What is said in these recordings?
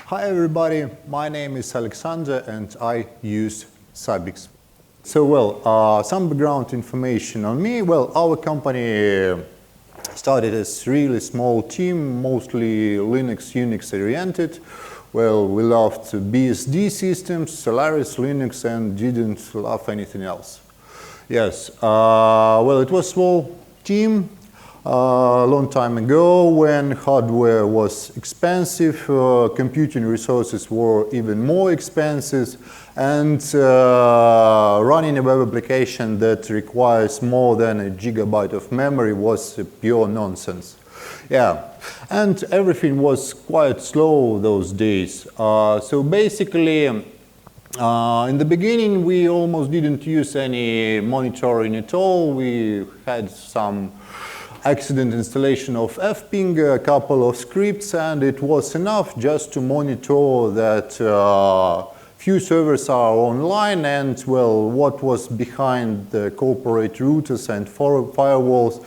Hi everybody, my name is Alexander and I use Zabbix. So some background information on me. Well, our company started as a really small team, mostly Linux, Unix oriented. Well, we loved BSD systems, Solaris, Linux, and didn't love anything else. Yes, well, it was a small team. A long time ago, when hardware was expensive, computing resources were even more expensive, and running a web application that requires more than a gigabyte of memory was pure nonsense. Yeah, and everything was quite slow those days. So basically, in the beginning, we almost didn't use any monitoring at all. We had some accident installation of fping, a couple of scripts, and it was enough just to monitor that few servers are online and, well, what was behind the corporate routers and firewalls,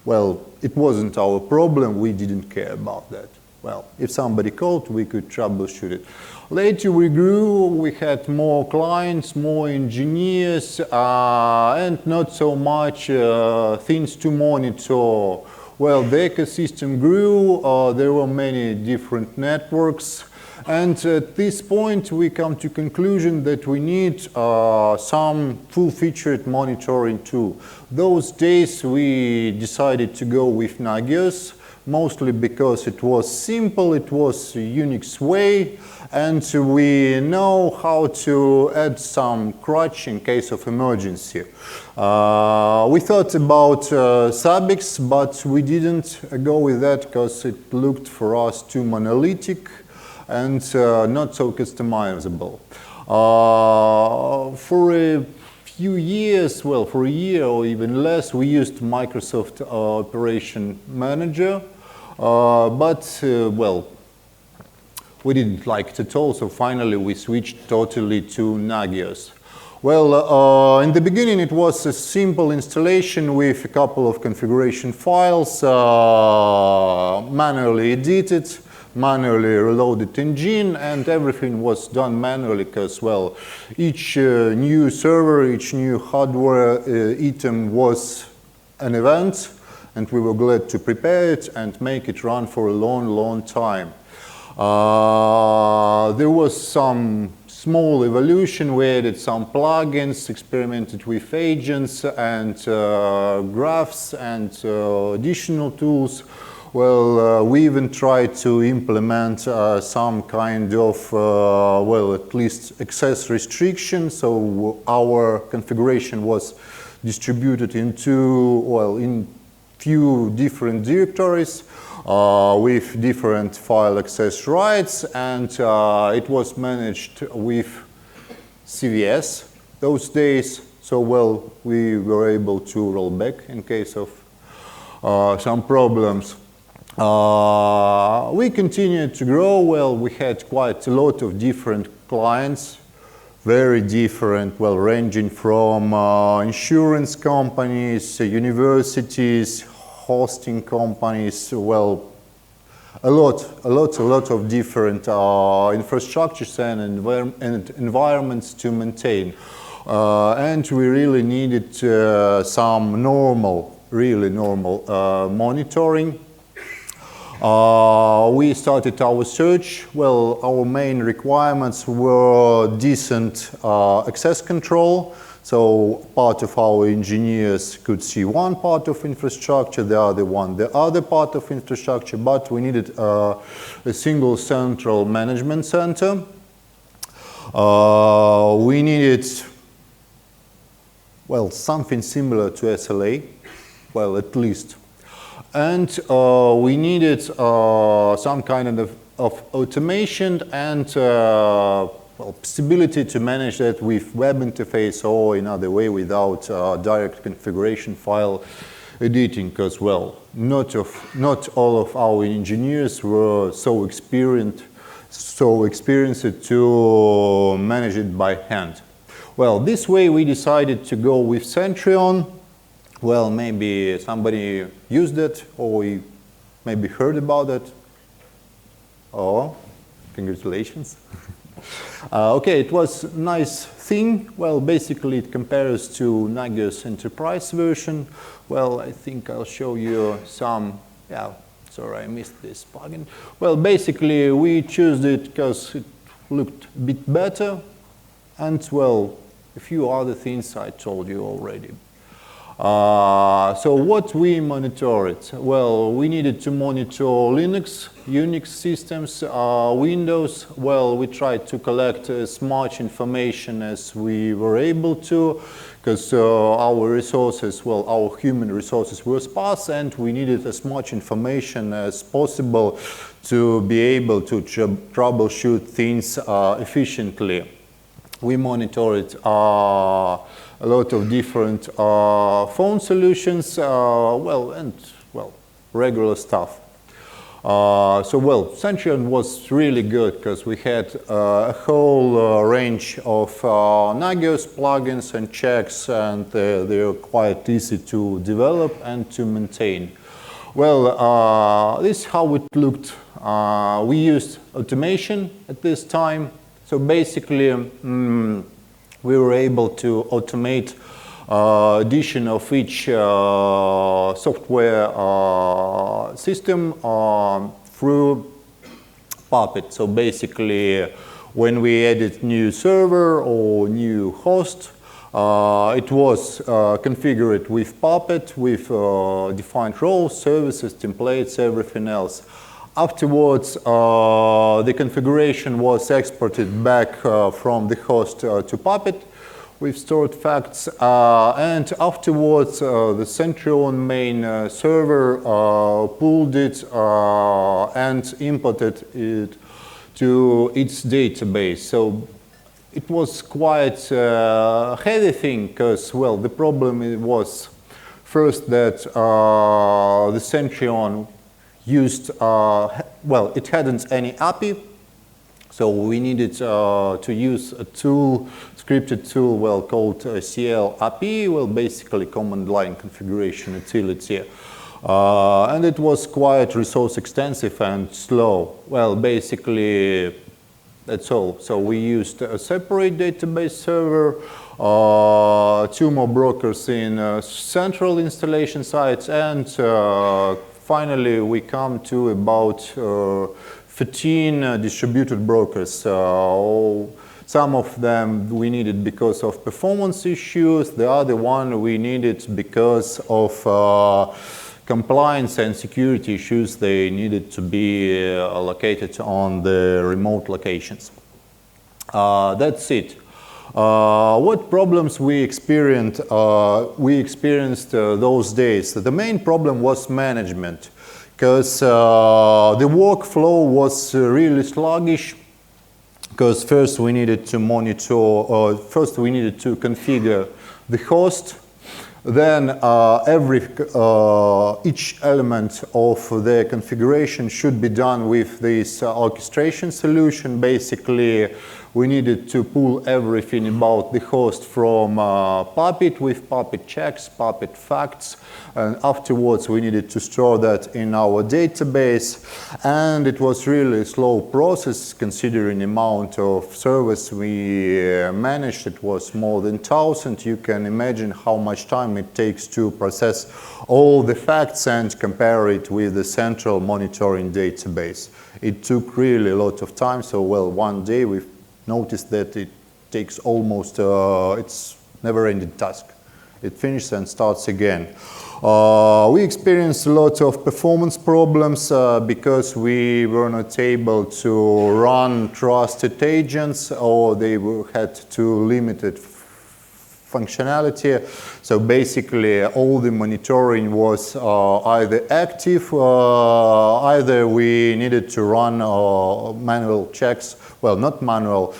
well, it wasn't our problem, we didn't care about that. Well, if somebody called, we could troubleshoot it. Later we grew, we had more clients, more engineers, and not so much things to monitor. Well, the ecosystem grew, there were many different networks, and at this point we come to conclusion that we need some full-featured monitoring tool. Those days we decided to go with Nagios, mostly because it was simple, it was a Unix way, and we know how to add some crutch in case of emergency. We thought about Zabbix, but we didn't go with that because it looked for us too monolithic and not so customizable. For a few years, well, for a year or even less, we used Microsoft Operation Manager. Well, we didn't like it at all, so finally we switched totally to Nagios. Well, in the beginning it was a simple installation with a couple of configuration files, manually edited, manually reloaded engine, and everything was done manually because, well, each new server, each new hardware item was an event, and we were glad to prepare it and make it run for a long, long time. There was some small evolution. We added some plugins, experimented with agents and graphs and additional tools. Well, we even tried to implement some kind of, well, at least access restriction, so our configuration was distributed into, well, in few different directories with different file access rights, and it was managed with CVS those days, so, well, we were able to roll back in case of some problems. We continued to grow. Well, we had quite a lot of different clients, very different, well, ranging from insurance companies, universities, hosting companies, well, a lot of different infrastructures and environments to maintain. And we really needed some really normal monitoring. We started our search. Well, our main requirements were decent access control. So part of our engineers could see one part of infrastructure, the other one the other part of infrastructure, but we needed a single central management center. We needed, well, something similar to SLA, well, at least. And we needed some kind of automation and well, possibility to manage that with web interface or in other way without direct configuration file editing, because, well, not all of our engineers were so experienced to manage it by hand. Well, this way we decided to go with Centrion. Well, maybe somebody used it or maybe heard about it. Oh, Congratulations. Okay, it was a nice thing. Well, basically it compares to Nagios Enterprise version. Well, I think I'll show you some, yeah, sorry, I missed this plugin. Well, basically we chose it because it looked a bit better, and well, a few other things I told you already. So what we monitored? Well, we needed to monitor Linux, Unix systems, Windows. Well, we tried to collect as much information as we were able to, because our resources, well, our human resources were sparse, and we needed as much information as possible to be able to troubleshoot things efficiently. We monitored a lot of different phone solutions, regular stuff. So, well, Centurion was really good because we had a whole range of Nagios plugins and checks, and they're quite easy to develop and to maintain. Well, this is how it looked. We used automation at this time. So basically, we were able to automate addition of each software system through Puppet. So basically, when we added new server or new host, it was configured with Puppet, with defined roles, services, templates, everything else. Afterwards, the configuration was exported back from the host to Puppet with stored facts, and afterwards the Centurion main server pulled it and imported it to its database. So it was quite a heavy thing because, well, the problem was first that the Centurion used, well, it hadn't any API, so we needed to use a tool, scripted tool, well, called CL API, well, basically command line configuration utility. And it was quite resource extensive and slow. Well, basically, that's all. So we used a separate database server, 2 more brokers in central installation sites, and finally, we come to about 13 distributed brokers. Some of them we needed because of performance issues. The other one we needed because of compliance and security issues. They needed to be located on the remote locations. That's it. What problems we experienced those days? The main problem was management, because the workflow was really sluggish. Because first we needed to monitor, first we needed to configure the host. Then each element of the configuration should be done with this orchestration solution. Basically, we needed to pull everything about the host from Puppet with Puppet checks, Puppet facts, and afterwards we needed to store that in our database. And it was really a slow process considering the amount of servers we managed. It was more than 1,000. You can imagine how much time it takes to process all the facts and compare it with the central monitoring database. It took really a lot of time. So, well, one day we noticed that it takes almost, it's never-ending task. It finishes and starts again. We experienced a lot of performance problems because we were not able to run trusted agents, or they had too limited functionality. So basically all the monitoring was either active, either we needed to run manual checks. Well, not manual,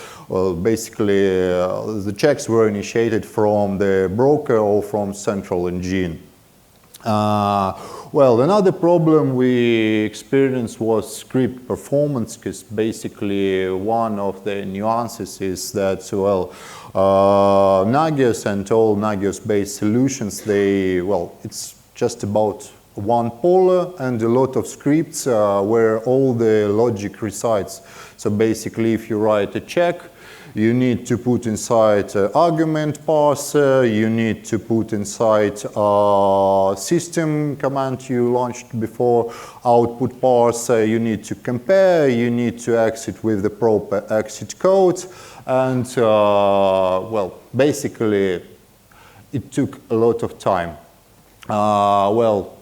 basically the checks were initiated from the broker or from central engine. Well, another problem we experienced was script performance, because basically one of the nuances is that, well, Nagios and all Nagios-based solutions, they, well, it's just about one poller and a lot of scripts where all the logic resides. So basically, if you write a check, you need to put inside argument parser, you need to put inside system command you launched before, output parser, you need to compare, you need to exit with the proper exit code, and well, basically it took a lot of time. Well,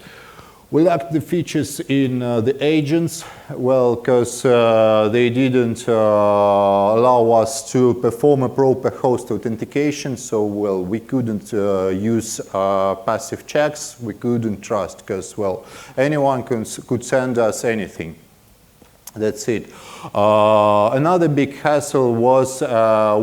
we lacked the features in the agents, well, because they didn't allow us to perform a proper host authentication, so, well, we couldn't use passive checks, we couldn't trust, because, well, anyone could send us anything. That's it. Another big hassle was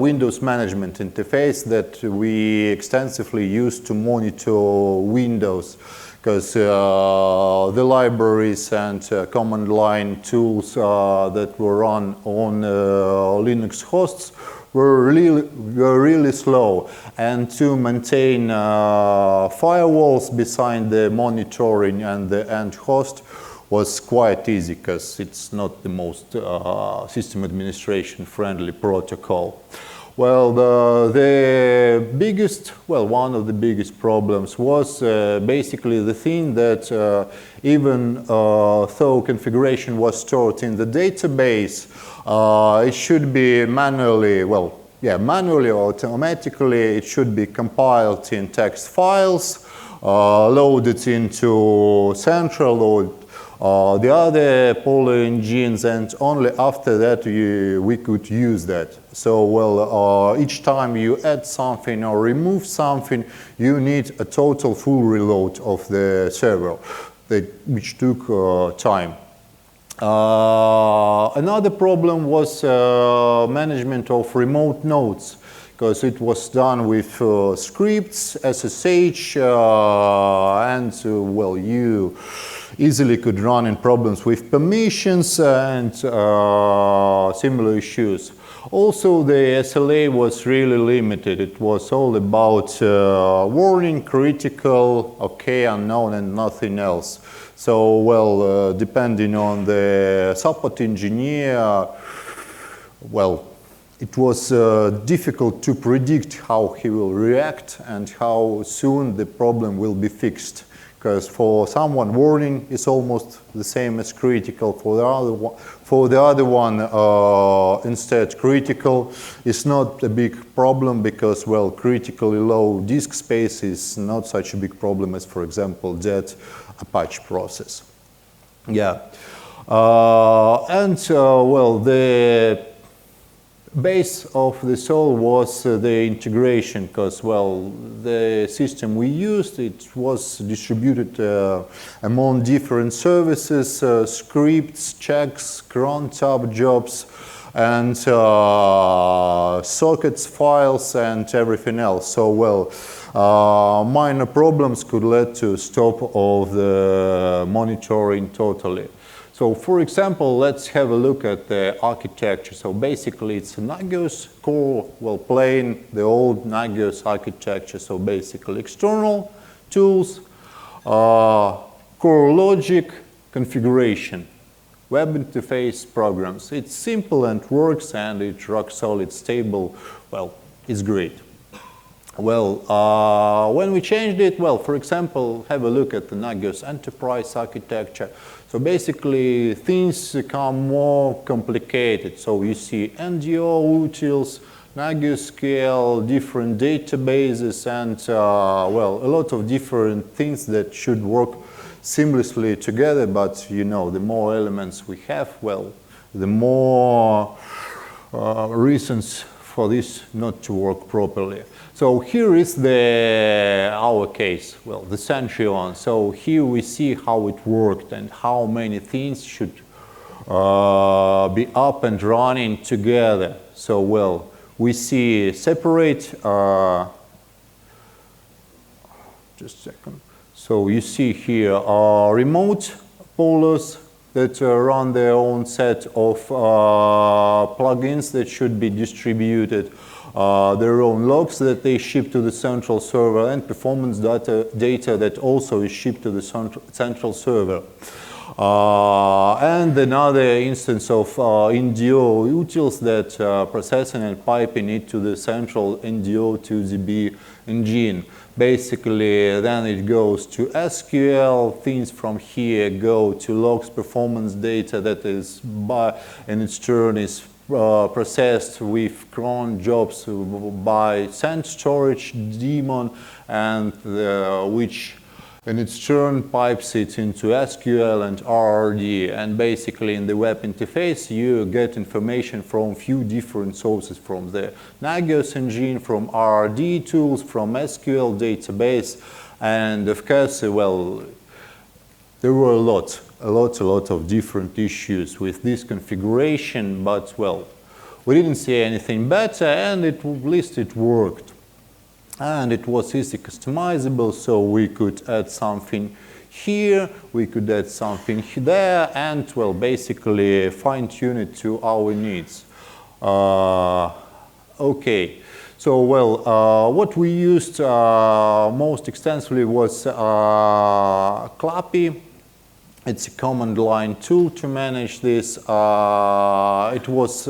Windows management interface that we extensively used to monitor Windows, because the libraries and command line tools that were run on Linux hosts were really slow, and to maintain firewalls beside the monitoring and the end host was quite easy, because it's not the most system administration friendly protocol. Well, the biggest, well, one of the biggest problems was basically the thing that even though configuration was stored in the database, it should be manually, well, yeah, manually or automatically, it should be compiled in text files, loaded into central or the other polar engines, and only after that we could use that. So, well, each time you add something or remove something, you need a total full reload of the server, which took time. Another problem was management of remote nodes, because it was done with scripts, SSH, and, well, you easily could run in problems with permissions and similar issues. Also, the SLA was really limited. It was all about warning, critical, okay, unknown, and nothing else. So, well, depending on the support engineer, well, it was difficult to predict how he will react and how soon the problem will be fixed. Because for someone, warning is almost the same as critical. For the other one, instead, critical is not a big problem, because, well, critically low disk space is not such a big problem as, for example, that Apache process. Yeah. Well, the base of this all was the integration, because, well, the system we used, it was distributed among different services, scripts, checks, cron tab jobs, and sockets, files, and everything else. So, well, minor problems could lead to stop of the monitoring totally. So, for example, let's have a look at the architecture. So basically it's a Nagios core, well, plain, the old Nagios architecture. So basically external tools, core logic, configuration, web interface programs. It's simple and works, and it's rock solid, stable. Well, it's great. Well, when we changed it, well, for example, have a look at the Nagios enterprise architecture. So basically, things become more complicated. So you see NDO utils, Nagios SQL, different databases, and, well, a lot of different things that should work seamlessly together. But, you know, the more elements we have, well, the more reasons for this not to work properly. So here is our case, well, the Sentry one. So here we see how it worked and how many things should be up and running together. So, well, we see separate, just a second. So you see here remote pollers, that run their own set of plugins that should be distributed, their own logs that they ship to the central server, and performance data that also is shipped to the central server. And another instance of NDO utils that processing and piping it to the central NDO 2DB engine. Basically, then it goes to SQL, things from here go to logs performance data that is in its turn is processed with cron jobs by send storage daemon, and which in its turn pipes it into SQL and RRD. And basically in the web interface you get information from few different sources, from the Nagios engine, from RRD tools, from SQL database, and of course, well, there were a lot of different issues with this configuration, but well, we didn't see anything better, and at least it worked. And it was easy customizable, so we could add something here, we could add something there, and well, basically fine-tune it to our needs. Okay, so well, what we used most extensively was Clappy. It's a command line tool to manage this. It was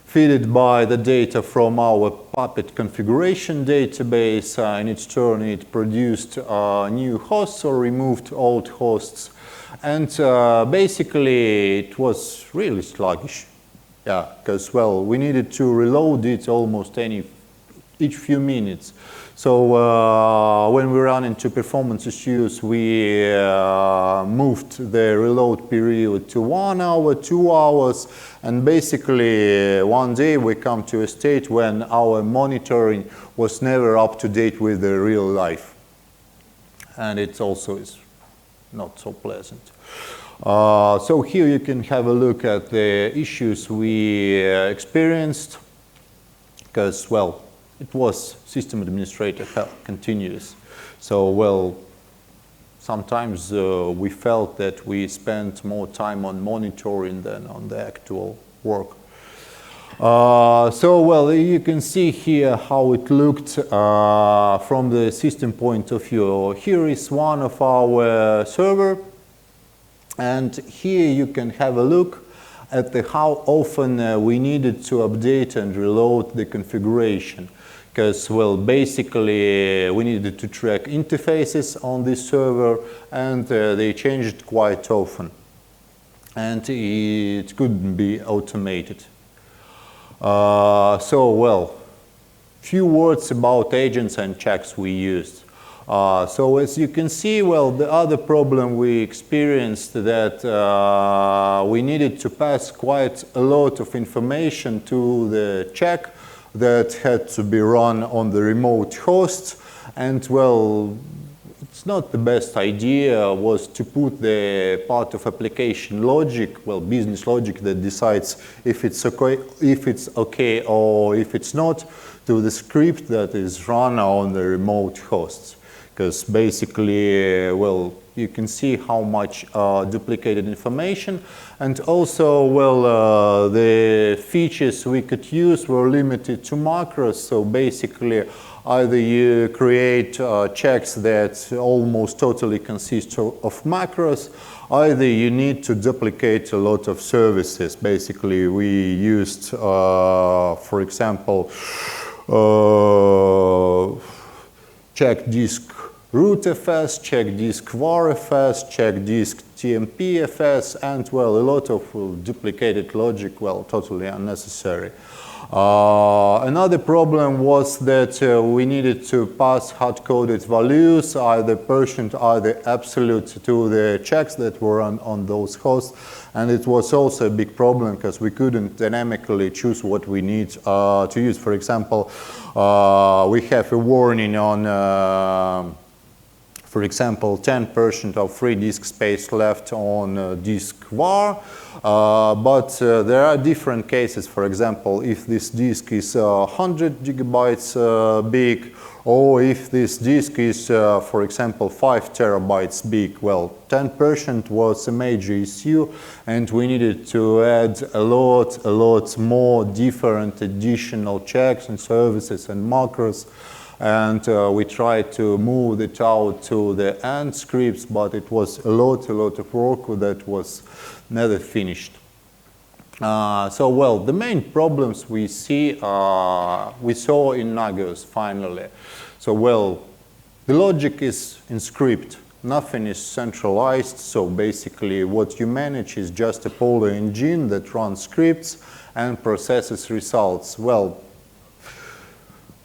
fed by the data from our Puppet configuration database. In its turn, it produced new hosts or removed old hosts. And basically, it was really sluggish. Yeah, because, well, we needed to reload it almost each few minutes. So when we run into performance issues, we moved the reload period to 1 hour, 2 hours, and basically one day we come to a state when our monitoring was never up to date with the real life. And it also is not so pleasant. So here you can have a look at the issues we experienced, because, well, it was system administrator continuous. So, well, sometimes we felt that we spent more time on monitoring than on the actual work. So, well, you can see here how it looked from the system point of view. Here is one of our server, and here you can have a look at how often we needed to update and reload the configuration. Because, well, basically we needed to track interfaces on this server, and they changed quite often. And it couldn't be automated. So, well, few words about agents and checks we used. So as you can see, well, the other problem we experienced that we needed to pass quite a lot of information to the check that had to be run on the remote hosts, and well, it's not the best idea was to put the part of application logic, well, business logic that decides if it's okay or if it's not, to the script that is run on the remote hosts. Because basically, well, you can see how much duplicated information, and also, well, the features we could use were limited to macros. So basically, either you create checks that almost totally consist of macros, either you need to duplicate a lot of services. Basically, we used, for example, check disk rootfs, check disk varfs, check disk tmpfs, and well, a lot of duplicated logic, well, totally unnecessary. Another problem was that we needed to pass hard-coded values, either percent, either absolute, to the checks that were on those hosts. And it was also a big problem because we couldn't dynamically choose what we need to use. For example, we have a warning on for example, 10% of free disk space left on disk var, but there are different cases. For example, if this disk is 100 gigabytes big, or if this disk is, for example, 5 terabytes big, well, 10% was a major issue, and we needed to add a lot more different additional checks and services and macros. And we tried to move it out to the end scripts, but it was a lot of work that was never finished. So, well, the main problems we saw in Nagios finally. So, well, the logic is in script. Nothing is centralized. So basically, what you manage is just a polar engine that runs scripts and processes results. Well,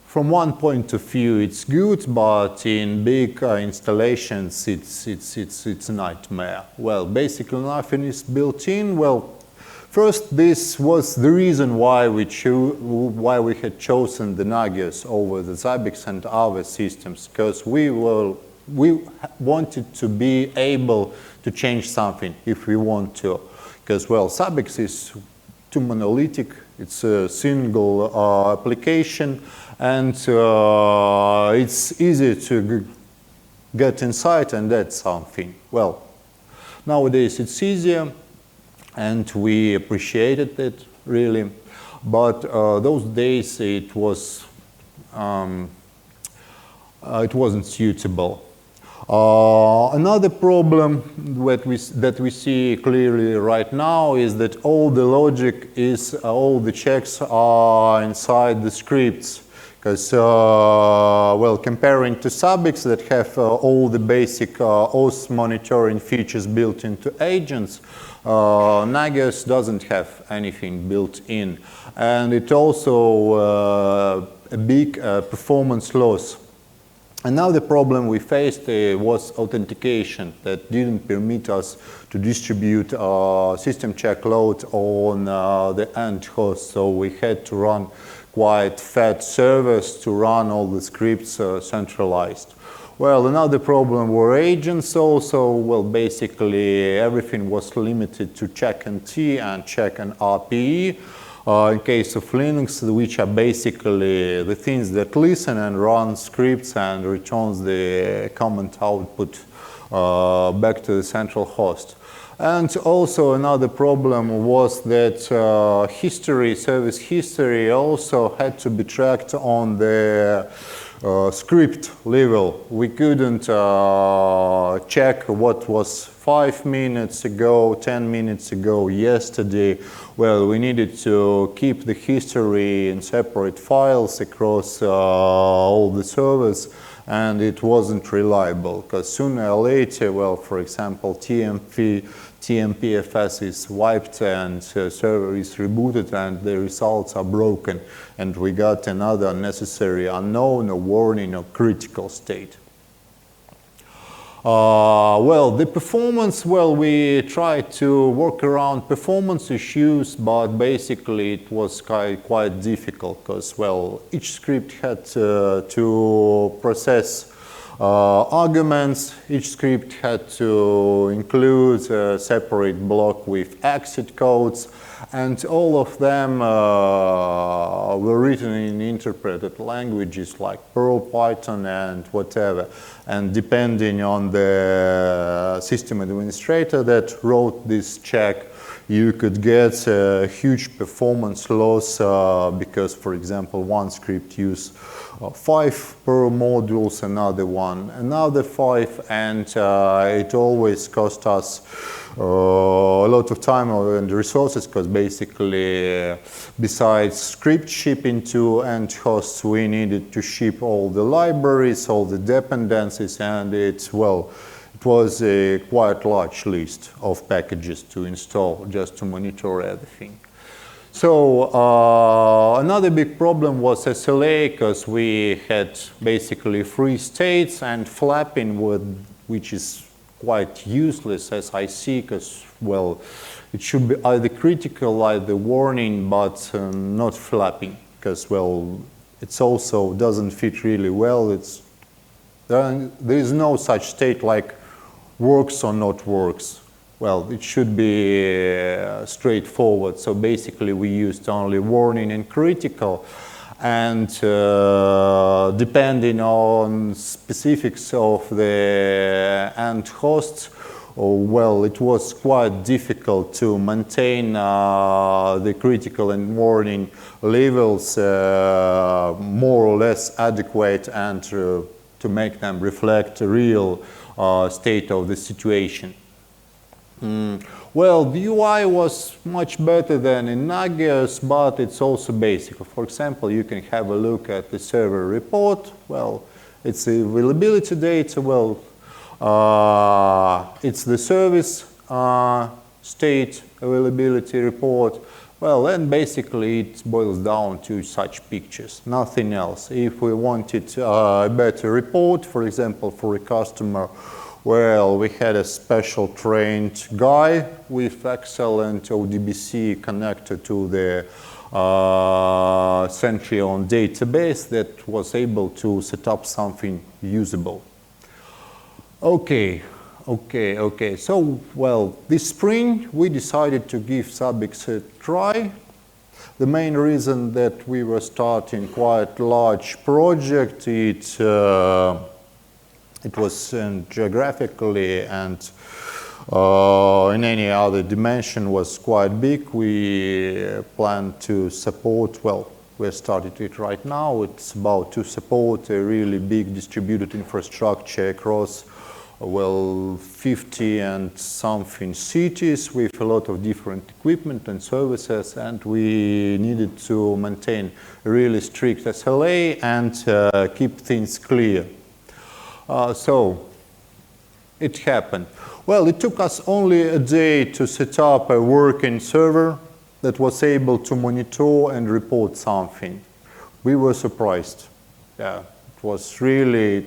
from one point of view, it's good, but in big installations, it's a nightmare. Well, basically, nothing is built in. Well, first, this was the reason why we had chosen the Nagios over the Zabbix and other systems, because we wanted to be able to change something if we want to. Because, well, Zabbix is too monolithic. It's a single application, and it's easy to get inside and add something. Well, nowadays it's easier, and we appreciated it really. But those days it wasn't suitable. Another problem that we see clearly right now is that all the logic all the checks are inside the scripts. Because, well, comparing to Zabbix that have all the basic auth monitoring features built into agents, Nagios doesn't have anything built in. And it also a big performance loss. Another problem we faced was authentication that didn't permit us to distribute system check load on the end host, so we had to run quite fat servers to run all the scripts centralized. Well, another problem were agents also. Well, basically everything was limited to check and T and check and RPE. In case of Linux, which are basically the things that listen and run scripts and returns the comment output back to the central host. And also another problem was that service history also had to be tracked on the script level. We couldn't check what was 5 minutes ago, 10 minutes ago, yesterday. Well, we needed to keep the history in separate files across all the servers, and it wasn't reliable because sooner or later, well, for example, TMPFS is wiped and server is rebooted and the results are broken, and we got another unnecessary unknown or warning or critical state. Well, the performance, well, we tried to work around performance issues, but basically it was quite difficult because, well, each script had to process arguments. Each script had to include a separate block with exit codes, and all of them were written in interpreted languages like Perl, Python, and whatever. And depending on the system administrator that wrote this check, you could get a huge performance loss because, for example, one script used 5 Perl modules, another 5, and it always cost us a lot of time and resources because basically, besides script shipping to end hosts, we needed to ship all the libraries, all the dependencies, and it was a quite large list of packages to install just to monitor everything. So another big problem was SLA because we had basically 3 states and flapping, which is quite useless as I see because, well, it should be either critical, either warning, but not flapping because, well, it also doesn't fit really well. It's There is no such state like works or not works. Well, it should be straightforward. So basically we used only warning and critical, and depending on specifics of the end hosts, well, it was quite difficult to maintain the critical and warning levels more or less adequate and to make them reflect the real state of the situation. Well, the UI was much better than in Nagios, but it's also basic. For example, you can have a look at the server report. Well, it's the availability data. Well, it's the service state availability report. Well, and basically it boils down to such pictures, nothing else. If we wanted a better report, for example, for a customer, well, we had a special trained guy with excellent ODBC connected to the Centrion database that was able to set up something usable. Okay. So, well, this spring we decided to give Zabbix a try. The main reason that we were starting quite large project, it was geographically and in any other dimension was quite big. We plan to support, well, we started it right now. It's about to support a really big distributed infrastructure across, well, 50 and something cities with a lot of different equipment and services, and we needed to maintain a really strict SLA and keep things clear. So it happened. Well, it took us only a day to set up a working server that was able to monitor and report something. We were surprised. Yeah, it was really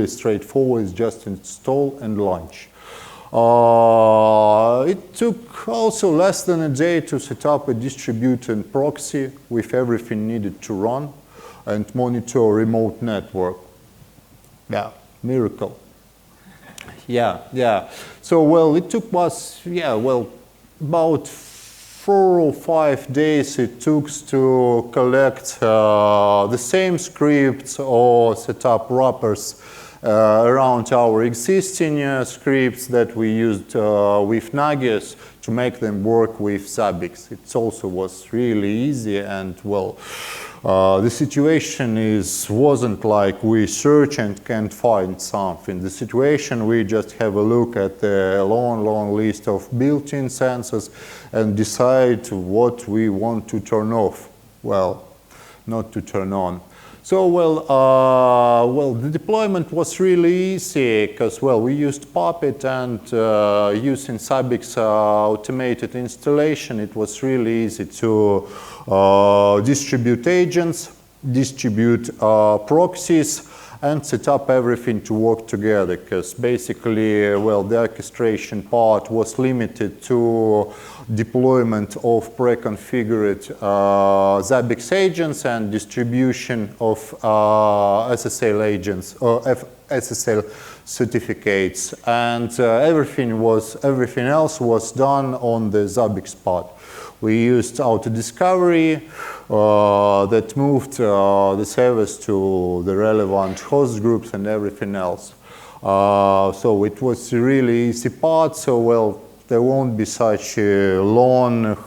straightforward. It's just install and launch. It took also less than a day to set up a distributed proxy with everything needed to run and monitor a remote network. Yeah, miracle. Yeah. So, well, it took us, about 4 or 5 days it took to collect the same scripts or set up wrappers around our existing scripts that we used with Nagios to make them work with Zabbix. It also was really easy, and, well, the situation wasn't like we search and can't find something. The situation, we just have a look at the long list of built-in sensors and decide what we want to turn off. Well, not to turn on. So, well, the deployment was really easy because, well, we used Puppet and using Zabbix automated installation, it was really easy to distribute agents, distribute proxies, and set up everything to work together, because basically, well, the orchestration part was limited to deployment of pre-configured Zabbix agents and distribution of SSL agents or SSL certificates, and everything else was done on the Zabbix part. We used auto-discovery that moved the servers to the relevant host groups and everything else. So it was a really easy part, so, well, there won't be such a long,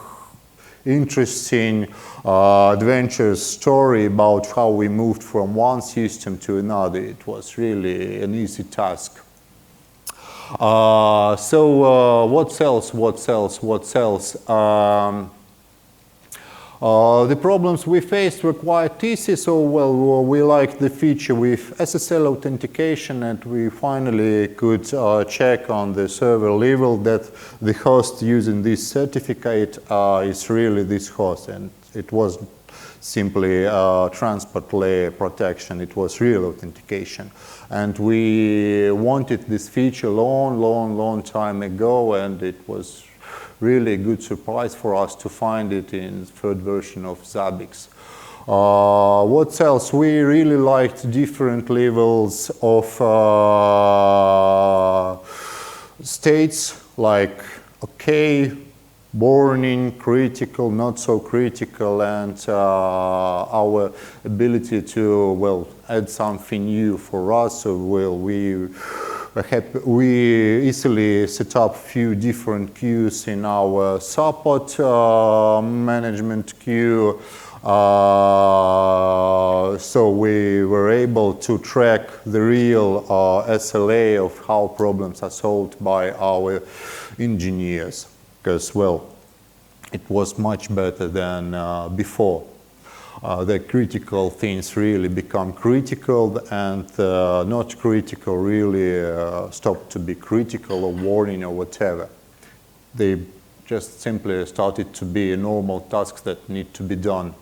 interesting, adventurous story about how we moved from one system to another. It was really an easy task. So what else? The problems we faced were quite easy, so, well, we liked the feature with SSL authentication, and we finally could check on the server level that the host using this certificate is really this host, and it was simply transport layer protection. It was real authentication. And we wanted this feature long time ago, and it was really a good surprise for us to find it in the third version of Zabbix. What else? We really liked different levels of states, like okay, warning, critical, not so critical, and our ability to, well, add something new for us. So, well, we easily set up a few different queues in our support management queue. So we were able to track the real SLA of how problems are solved by our engineers, because, well, it was much better than before. The critical things really become critical, and not critical really stopped to be critical or warning or whatever. They just simply started to be normal tasks that need to be done.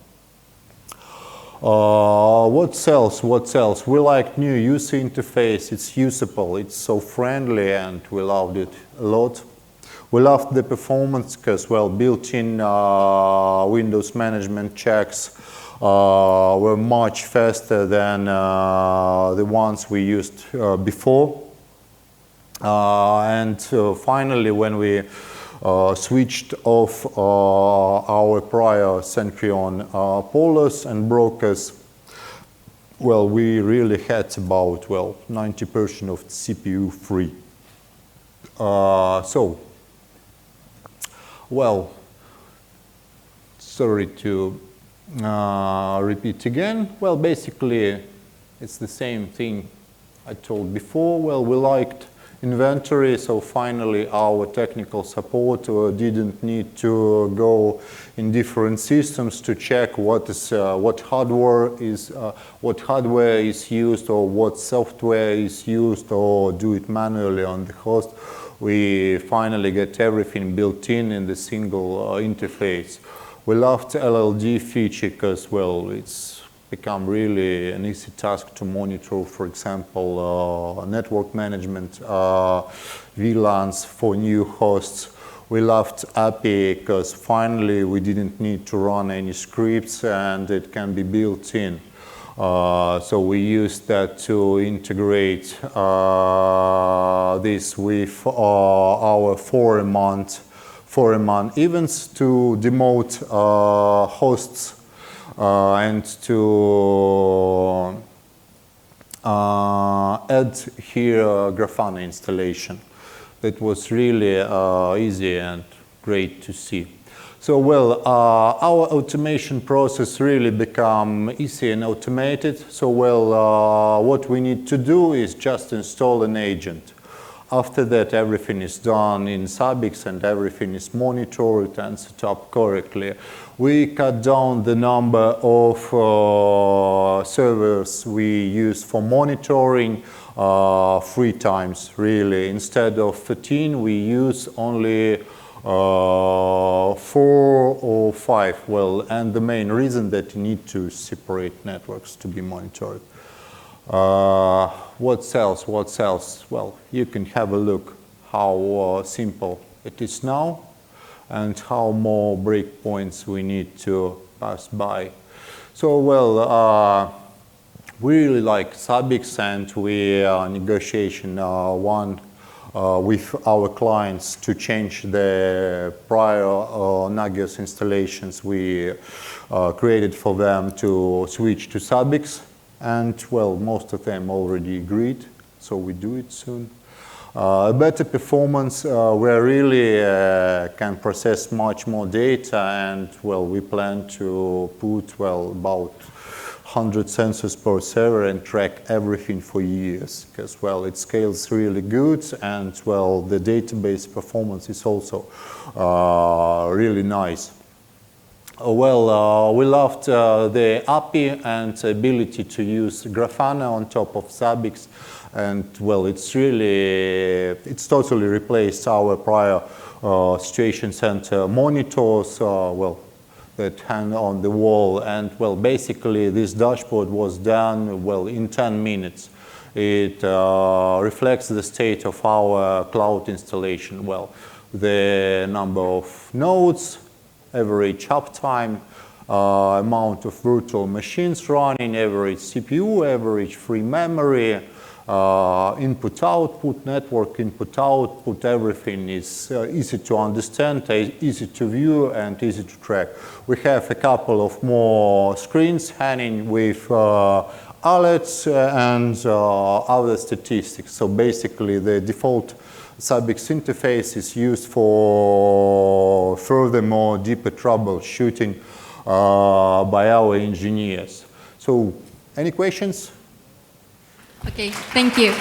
What else? What else? We like new user interface. It's usable. It's so friendly, and we loved it a lot. We loved the performance because, well, built-in Windows management checks were much faster than the ones we used before. And finally, when we switched off our prior Centrion pollers and brokers, well, we really had about, well, 90% of the CPU free. So, well, sorry to repeat again. Well, basically, it's the same thing I told before. Well, we liked inventory, so finally our technical support didn't need to go in different systems to check what hardware is used, or what software is used, or do it manually on the host. We finally get everything built in the single interface. We loved LLD feature because, well, it's become really an easy task to monitor, for example, network management, VLANs for new hosts. We loved API because finally we didn't need to run any scripts, and it can be built in. So we used that to integrate this with our four-a-month events to demote hosts and to add here Grafana installation. That was really easy and great to see. So, well, our automation process really become easy and automated. So, well, what we need to do is just install an agent. After that, everything is done in Zabbix, and everything is monitored and set up correctly. We cut down the number of servers we use for monitoring 3 times, really. Instead of 13, we use only 4 or 5. Well, and the main reason that you need to separate networks to be monitored. What else? What else? Well, you can have a look how simple it is now, and how more breakpoints we need to pass by. So, well, we really like Zabbix, and we are negotiation with our clients to change the prior Nagios installations we created for them to switch to Zabbix. And, well, most of them already agreed, so we do it soon. Better performance, we really can process much more data, and, well, we plan to put, well, about 100 sensors per server and track everything for years, because, well, it scales really good, and, well, the database performance is also really nice. Well, we loved the API and the ability to use Grafana on top of Zabbix, and, well, it's totally replaced our prior situation center monitors, well, that hang on the wall, and, well, basically this dashboard was done, well, in 10 minutes. It reflects the state of our cloud installation, well, the number of nodes, average uptime, amount of virtual machines running, average CPU, average free memory, input-output, network input-output, everything is easy to understand, easy to view, and easy to track. We have a couple of more screens hanging with alerts and other statistics. So basically the default Zabbix interface is used for furthermore deeper troubleshooting by our engineers. So any questions? Okay, thank you.